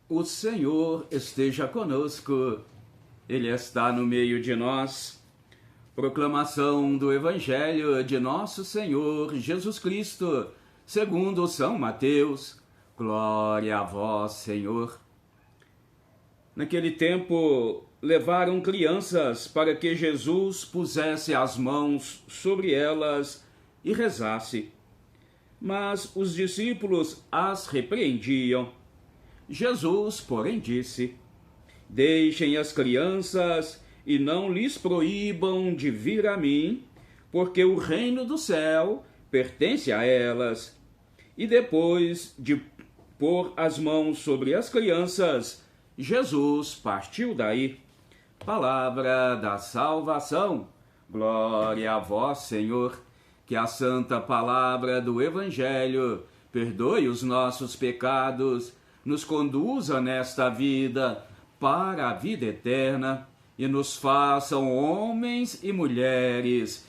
O Senhor esteja conosco, Ele está no meio de nós. Proclamação do Evangelho de Nosso Senhor Jesus Cristo, segundo São Mateus. Glória a vós, Senhor. Naquele tempo, levaram crianças para que Jesus pusesse as mãos sobre elas e rezasse. Mas os discípulos as repreendiam. Jesus, porém, disse: Deixem as crianças e não lhes proíbam de vir a mim, porque o reino do céu pertence a elas. E depois de pôr as mãos sobre as crianças, Jesus partiu daí. Palavra da salvação. Glória a vós, Senhor. Que a santa palavra do Evangelho perdoe os nossos pecados, nos conduza nesta vida para a vida eterna e nos façam homens e mulheres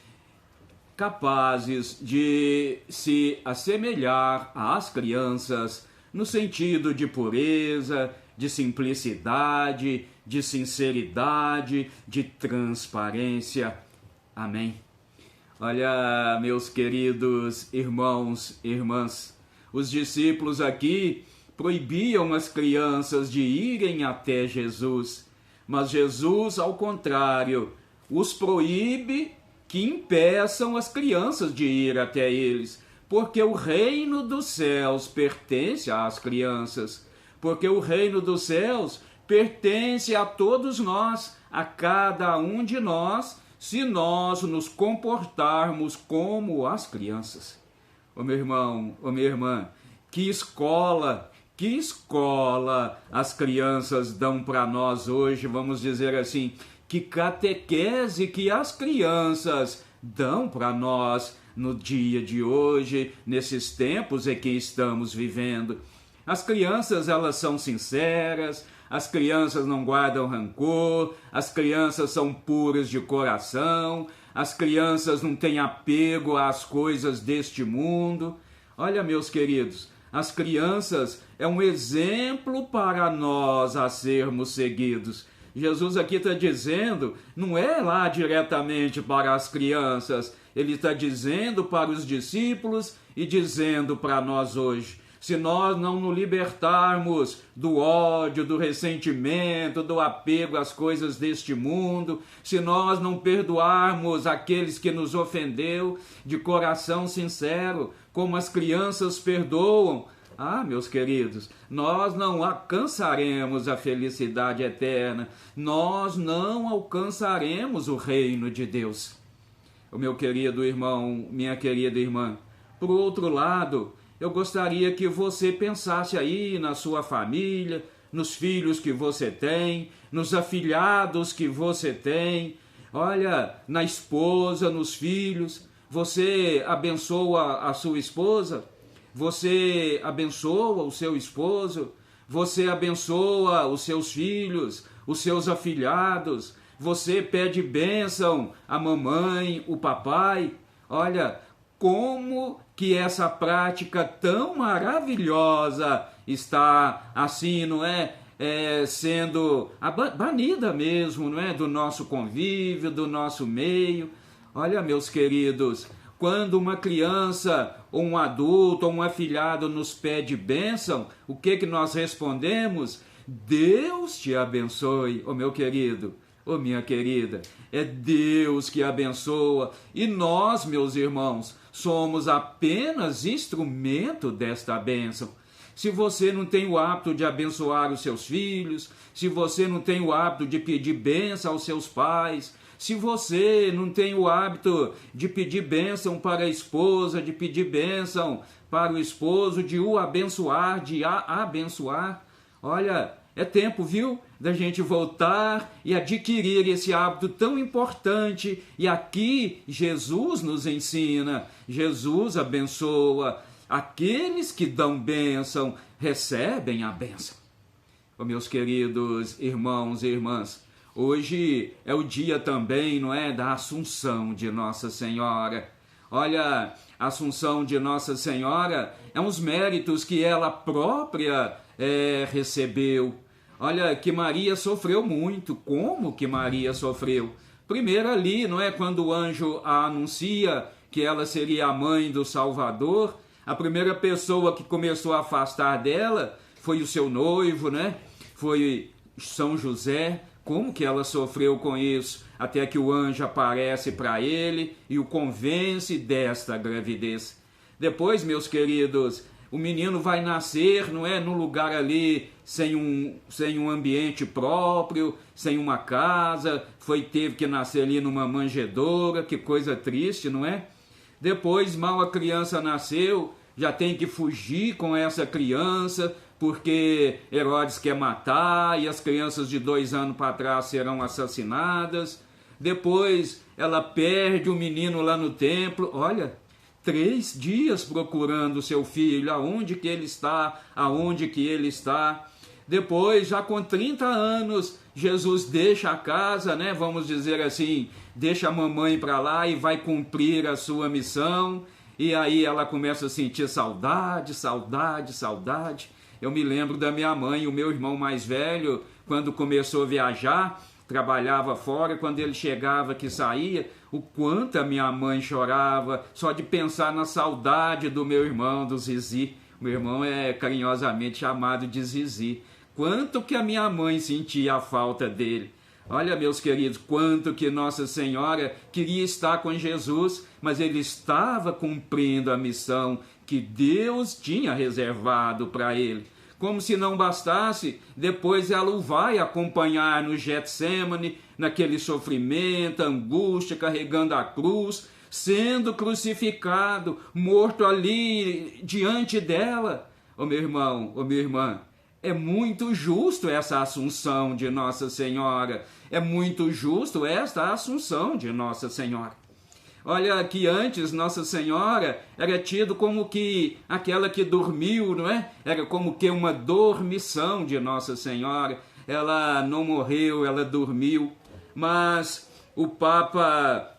capazes de se assemelhar às crianças no sentido de pureza, de simplicidade, de sinceridade, de transparência. Amém. Olha, meus queridos irmãos e irmãs, os discípulos aqui proibiam as crianças de irem até Jesus, mas Jesus, ao contrário, os proíbe que impeçam as crianças de ir até eles, porque o reino dos céus pertence às crianças, porque o reino dos céus pertence a todos nós, a cada um de nós, se nós nos comportarmos como as crianças. Ô meu irmão, ô minha irmã, que escola as crianças dão para nós hoje, vamos dizer assim, que catequese que as crianças dão para nós no dia de hoje, nesses tempos em que estamos vivendo. As crianças, elas são sinceras, as crianças não guardam rancor, as crianças são puras de coração, as crianças não têm apego às coisas deste mundo. Olha, meus queridos, as crianças é um exemplo para nós a sermos seguidos. Jesus aqui está dizendo, não é lá diretamente para as crianças, ele está dizendo para os discípulos e dizendo para nós hoje. Se nós não nos libertarmos do ódio, do ressentimento, do apego às coisas deste mundo, se nós não perdoarmos aqueles que nos ofendeu de coração sincero, como as crianças perdoam, meus queridos, nós não alcançaremos a felicidade eterna, nós não alcançaremos o reino de Deus. O meu querido irmão, minha querida irmã, por outro lado, eu gostaria que você pensasse aí na sua família, nos filhos que você tem, nos afilhados que você tem, olha, na esposa, nos filhos. Você abençoa a sua esposa? Você abençoa o seu esposo? Você abençoa os seus filhos, os seus afilhados? Você pede bênção à mamãe, o papai? Olha, como que essa prática tão maravilhosa está assim, não é? Sendo banida mesmo, não é? Do nosso convívio, do nosso meio. Olha, meus queridos, quando uma criança, ou um adulto, ou um afilhado nos pede bênção, o que nós respondemos? Deus te abençoe, ô meu querido, ô minha querida. É Deus que abençoa e nós, meus irmãos, somos apenas instrumento desta bênção. Se você não tem o hábito de abençoar os seus filhos, se você não tem o hábito de pedir bênção aos seus pais, se você não tem o hábito de pedir bênção para a esposa, de pedir bênção para o esposo, de o abençoar, de a abençoar, olha, é tempo, viu, da gente voltar e adquirir esse hábito tão importante. E aqui Jesus nos ensina, Jesus abençoa. Aqueles que dão bênção recebem a bênção. Meus queridos irmãos e irmãs, hoje é o dia também, não é, da Assunção de Nossa Senhora. Olha, A Assunção de Nossa Senhora é uns méritos que ela própria recebeu. Olha, que Maria sofreu muito. Como que Maria sofreu? Primeiro ali, não é? Quando o anjo a anuncia que ela seria a mãe do Salvador, a primeira pessoa que começou a afastar dela foi o seu noivo, né? Foi São José. Como que ela sofreu com isso? Até que o anjo aparece para ele e o convence desta gravidez. Depois, meus queridos, o menino vai nascer, não é, num lugar ali sem um ambiente próprio, sem uma casa, teve que nascer ali numa manjedoura, que coisa triste, não é? Depois, mal a criança nasceu, já tem que fugir com essa criança, porque Herodes quer matar e as crianças de 2 anos para trás serão assassinadas. Depois ela perde o menino lá no templo. Olha, 3 dias procurando seu filho, aonde que ele está, aonde que ele está. Depois, já com 30 anos, Jesus deixa a casa, né? Vamos dizer assim, deixa a mamãe para lá e vai cumprir a sua missão. E aí ela começa a sentir saudade, saudade, saudade. Eu me lembro da minha mãe, o meu irmão mais velho, quando começou a viajar, trabalhava fora, quando ele chegava que saía, o quanto a minha mãe chorava, só de pensar na saudade do meu irmão, do Zizi. Meu irmão é carinhosamente chamado de Zizi. Quanto que a minha mãe sentia a falta dele. Olha, meus queridos, quanto que Nossa Senhora queria estar com Jesus, mas ele estava cumprindo a missão que Deus tinha reservado para ele. Como se não bastasse, depois ela o vai acompanhar no Getsêmani, naquele sofrimento, angústia, carregando a cruz, sendo crucificado, morto ali diante dela. Ô meu irmão, ô minha irmã, é muito justo essa Assunção de Nossa Senhora. É muito justo esta Assunção de Nossa Senhora. Olha, que antes Nossa Senhora era tido como que aquela que dormiu, não é? Era como que uma dormição de Nossa Senhora. Ela não morreu, ela dormiu. Mas o Papa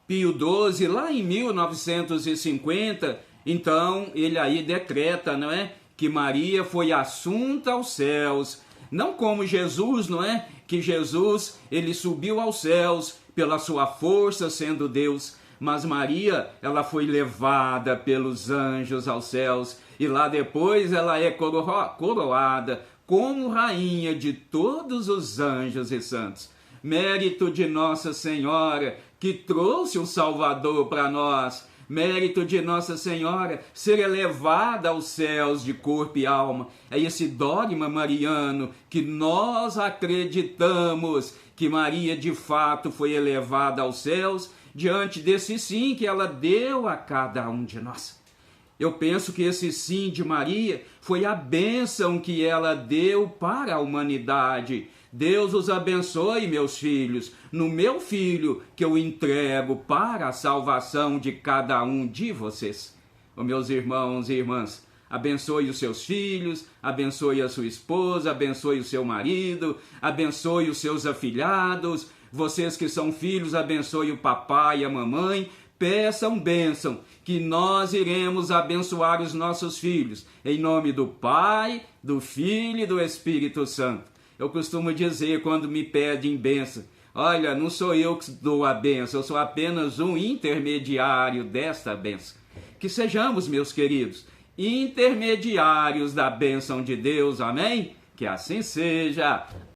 Pio XII, lá em 1950, então ele aí decreta, não é? Que Maria foi assunta aos céus. Não como Jesus, não é? Que Jesus, ele subiu aos céus pela sua força sendo Deus, mas Maria, ela foi levada pelos anjos aos céus, e lá depois ela é coroada como rainha de todos os anjos e santos. Mérito de Nossa Senhora, que trouxe o Salvador para nós. Mérito de Nossa Senhora ser elevada aos céus de corpo e alma. É esse dogma mariano que nós acreditamos que Maria de fato foi elevada aos céus diante desse sim que ela deu a cada um de nós. Eu penso que esse sim de Maria foi a bênção que ela deu para a humanidade. Deus os abençoe, meus filhos, no meu filho que eu entrego para a salvação de cada um de vocês. Ô, meus irmãos e irmãs, abençoe os seus filhos, abençoe a sua esposa, abençoe o seu marido, abençoe os seus afilhados. Vocês que são filhos, abençoe o papai e a mamãe. Peçam bênção, que nós iremos abençoar os nossos filhos. Em nome do Pai, do Filho e do Espírito Santo. Eu costumo dizer quando me pedem bênção, olha, não sou eu que dou a bênção, eu sou apenas um intermediário desta bênção. Que sejamos, meus queridos, intermediários da bênção de Deus, amém? Que assim seja.